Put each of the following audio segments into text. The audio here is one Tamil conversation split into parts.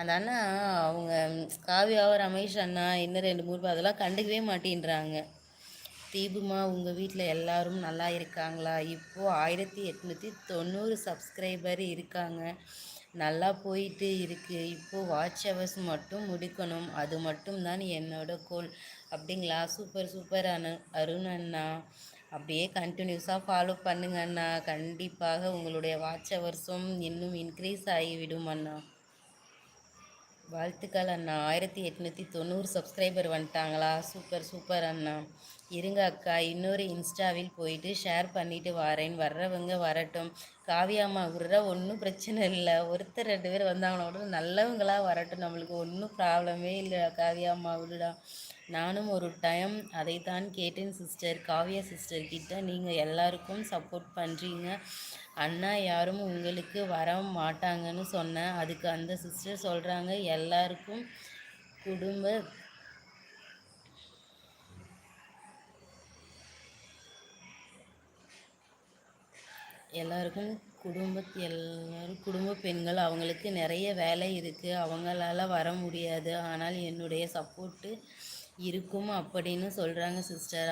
அந்த அண்ணா அவங்க காவியாவோ ரமேஷ் அண்ணா இன்னும் 2 3 பேர் அதெல்லாம் கண்டுக்கவே மாட்டேன்றாங்க. தீபுமா உங்கள் வீட்டில் எல்லாரும் நல்லா இருக்காங்களா? இப்போது 1890 சப்ஸ்கிரைபர் இருக்காங்க. நல்லா போயிட்டு இருக்கு. இப்போது வாட்ச் ஹவர்ஸ் மட்டும் முடிக்கணும், அது மட்டும் தான் என்னோட கோல். அப்படிங்களா? சூப்பர் சூப்பர் அருண் அண்ணா. அப்படியே கண்டினியூஸாக ஃபாலோ பண்ணுங்க அண்ணா. கண்டிப்பாக உங்களுடைய வாட்ச் ஹவர்ஸும் இன்னும் இன்க்ரீஸ் ஆகிவிடும் அண்ணா. வாழ்த்துக்கள் அண்ணா. 1890 சப்ஸ்கிரைபர் வந்துட்டாங்களா? சூப்பர் சூப்பர் அண்ணா. இருங்க அக்கா, இன்னொரு இன்ஸ்டாவில் போயிட்டு ஷேர் பண்ணிட்டு வரேன். வர்றவங்க வரட்டும். காவியாம்மா விடுற ஒன்றும் பிரச்சனை இல்லை. ஒருத்தர் 2 பேர் வந்தாங்கன்னா கூட நல்லவங்களாக வரட்டும், நம்மளுக்கு ஒன்றும் ப்ராப்ளமே இல்லை. காவியாம்மா விடுடா. நானும் ஒரு டைம் அதைத்தான் கேட்டேன் சிஸ்டர். காவியா சிஸ்டர் கிட்ட நீங்கள் எல்லாருக்கும் சப்போர்ட் பண்ணுறீங்க அண்ணா, யாரும் உங்களுக்கு வர மாட்டாங்கன்னு சொன்னேன். அதுக்கு அந்த சிஸ்டர் சொல்கிறாங்க எல்லாருக்கும் குடும்ப எல்லாருக்கும் எல்லாரும் குடும்ப பெண்கள், அவங்களுக்கு நிறைய வேலை இருக்குது, அவங்களால வர முடியாது. ஆனால் என்னுடைய சப்போர்ட்டு இருக்கும் அப்படின்னு சொல்கிறாங்க சிஸ்டர்.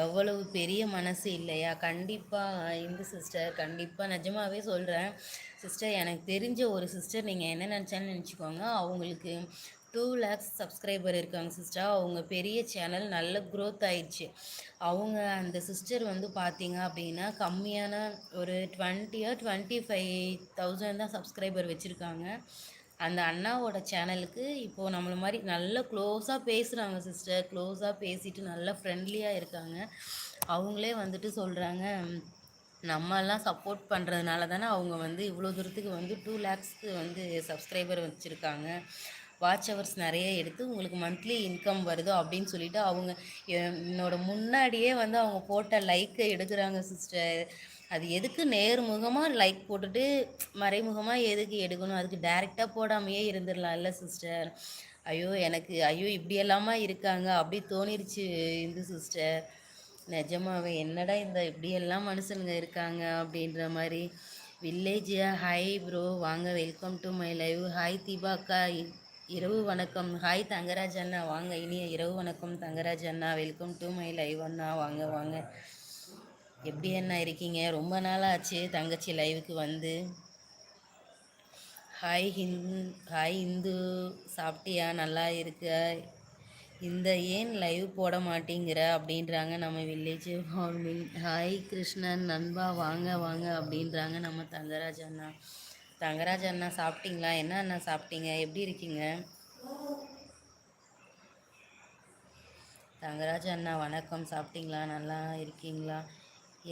எவ்வளவு பெரிய மனசு இல்லையா? கண்டிப்பாக இந்த சிஸ்டர், கண்டிப்பாக நிஜமாகவே சொல்கிறேன் சிஸ்டர். எனக்கு தெரிஞ்ச ஒரு சிஸ்டர், நீங்கள் என்ன நினச்சாலும் நினச்சிக்கோங்க, அவங்களுக்கு 2 lakhs சப்ஸ்கிரைபர் இருக்காங்க சிஸ்டர். அவங்க பெரிய சேனல் நல்ல க்ரோத் ஆயிடுச்சு. அவங்க அந்த சிஸ்டர் வந்து பார்த்தீங்க அப்படின்னா கம்மியான ஒரு 25,000 தான் சப்ஸ்கிரைபர் வச்சுருக்காங்க. அந்த அண்ணாவோட சேனலுக்கு இப்போது நம்மள மாதிரி நல்ல க்ளோஸாக பேசுகிறாங்க சிஸ்டர். க்ளோஸாக பேசிட்டு நல்லா ஃப்ரெண்ட்லியாக இருக்காங்க. அவங்களே வந்துட்டு சொல்கிறாங்க, நம்மெல்லாம் சப்போர்ட் பண்ணுறதுனால தானே அவங்க வந்து இவ்வளோ தூரத்துக்கு வந்து 2 lakhsக்கு வந்து சப்ஸ்கிரைபர் வச்சுருக்காங்க. வாட்ச் ஹவர்ஸ் நிறைய எடுத்து உங்களுக்கு மந்த்லி இன்கம் வருதோ அப்படின்னு சொல்லிட்டு அவங்க என்னோட முன்னாடியே வந்து அவங்க போட்ட லைக்கை எடுக்கிறாங்க சிஸ்டர். அது எதுக்கு நேர்முகமாக லைக் போட்டுட்டு மறைமுகமாக எதுக்கு எடுக்கணும்? அதுக்கு டைரெக்டாக போடாமையே இருந்துடலாம்ல சிஸ்டர். ஐயோ இப்படியெல்லாமா இருக்காங்க அப்படி தோணிருச்சு இந்த சிஸ்டர். நிஜமாவே என்னடா இந்த இப்படியெல்லாம் மனுஷனுங்க இருக்காங்க அப்படின்ற மாதிரி. வில்லேஜ் ஹாய் ப்ரோ, வாங்க welcome to my live. Hi Deepa அக்கா, இரவு வணக்கம். ஹாய் தங்கராஜ் அண்ணா, வாங்க இனிய இரவு வணக்கம் தங்கராஜ் அண்ணா. வெல்கம் டு மை லைவ் அண்ணா, வாங்க வாங்க. எப்படி அண்ணா இருக்கீங்க? ரொம்ப நாள் ஆச்சு தங்கச்சி லைவுக்கு வந்து. ஹாய் இந்து, சாப்பிட்டியா? நல்லா இருக்க. இந்த ஏன் லைவ் போட மாட்டேங்கிற அப்படின்றாங்க நம்ம வில்லேஜ் ஃபார்மிங். ஹாய் கிருஷ்ணன் நண்பா, வாங்க வாங்க அப்படின்றாங்க நம்ம தங்கராஜ் அண்ணா. தங்கராஜ் அண்ணா சாப்பிட்டீங்களா? என்ன அண்ணா சாப்பிட்டீங்க? எப்படி இருக்கீங்க? தங்கராஜ் அண்ணா வணக்கம். சாப்பிட்டீங்களா? நல்லா இருக்கீங்களா?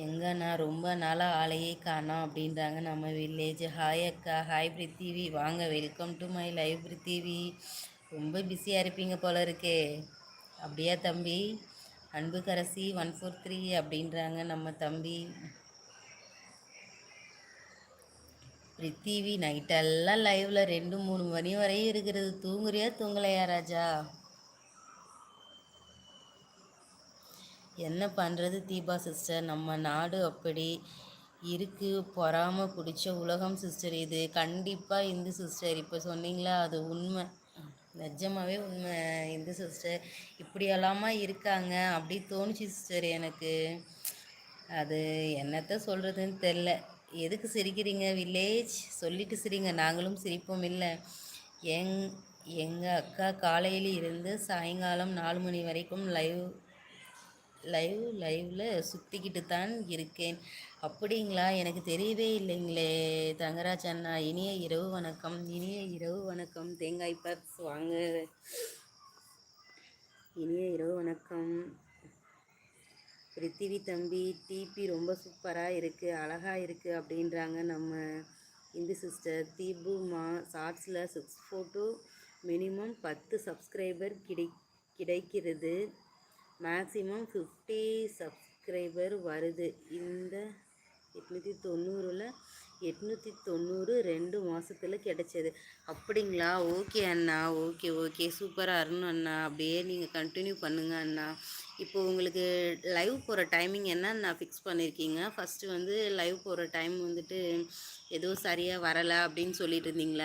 எங்கண்ணா ரொம்ப நாளாக ஆளையே காணோம் அப்படின்றாங்க நம்ம வில்லேஜ். ஹாய் அக்கா. ஹாய் பிரித்திவி, வாங்க welcome to my live Prithvi. ரொம்ப பிஸியாக இருப்பீங்க போல இருக்கே. அப்படியா தம்பி? அன்புக்கரசி 143 அப்படின்றாங்க நம்ம தம்பி. பிரித்திவி நைட்டெல்லாம் லைவில் 2 3 மணி வரையும் இருக்கிறது. தூங்குறியா தூங்கலையா ராஜா? என்ன பண்ணுறது தீபா சிஸ்டர், நம்ம நாடு அப்படி இருக்குது. பொறாமல் பிடிச்ச உலகம் சிஸ்டர் இது. கண்டிப்பாக இந்து சிஸ்டர் இப்போ சொன்னீங்களா, அது உண்மை, நிஜமாகவே உண்மை இந்து சிஸ்டர். இப்படியெல்லாமா இருக்காங்க அப்படி தோணுச்சு சிஸ்டர் எனக்கு. அது என்னத்த சொல்கிறதுன்னு தெரில. எதுக்கு சிரிக்கிறீங்க வில்லேஜ்? சொல்லிட்டு சிரிங்க, நாங்களும் சிரிப்போம் இல்லை. எங் எங்கள் அக்கா காலையில் இருந்து சாயங்காலம் 4 மணி வரைக்கும் லைவ்ல சுற்றிக்கிட்டு தான் இருக்கேன். அப்படிங்களா? எனக்கு தெரியவே இல்லைங்களே தங்கராஜ் அண்ணா. இனிய இரவு வணக்கம். இனிய இரவு வணக்கம் தேங்காய் பர்ஸ், வாங்க. இனிய இரவு வணக்கம் பிரித்திவி தம்பி. டிபி ரொம்ப சூப்பராக இருக்குது, அழகாக இருக்குது அப்படின்றாங்க நம்ம இந்து சிஸ்டர். தீபுமா ஷார்ட்ஸில் 6 ஃபோட்டோ மினிமம் 10 சப்ஸ்கிரைபர் கிடைக்கிறது. மேக்ஸிமம் 50 சப்ஸ்கிரைபர் வருது. இந்த 890 2 மாதத்தில் கிடைச்சது. அப்படிங்களா? ஓகே அண்ணா, ஓகே சூப்பராக இருக்கணும் அண்ணா. அப்படியே நீங்கள் கண்டினியூ பண்ணுங்கள் அண்ணா. இப்போது உங்களுக்கு லைவ் போகிற டைமிங் என்னன்னா ஃபிக்ஸ் பண்ணியிருக்கீங்க? ஃபஸ்ட்டு வந்து லைவ் போகிற டைம் வந்துட்டு எதுவும் சரியாக வரலை அப்படின்னு சொல்லிட்டு இருந்தீங்களா?